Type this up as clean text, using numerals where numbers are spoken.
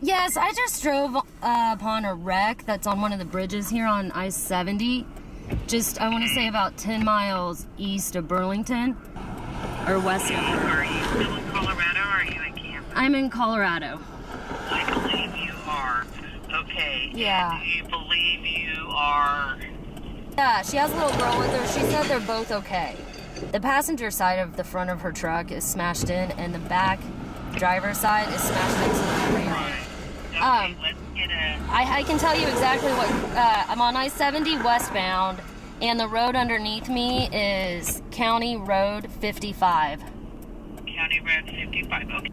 Yes, I just drove upon a wreck that's on one of the bridges here on I-70. Just, I want to say about 10 miles east of Burlington, or west of her. Are you still in Colorado, or are you in Kansas? I'm in Colorado. I believe you are. Okay. Yeah. And do you believe you are... Yeah, she has a little girl with her. She said they're both okay. The passenger side of the front of her truck is smashed in, and the back driver's side is smashed into the rear. Right. Okay, let's get a... I can tell you exactly what... I'm on I-70 westbound, and the road underneath me is County Road 55. County Road 55. Okay.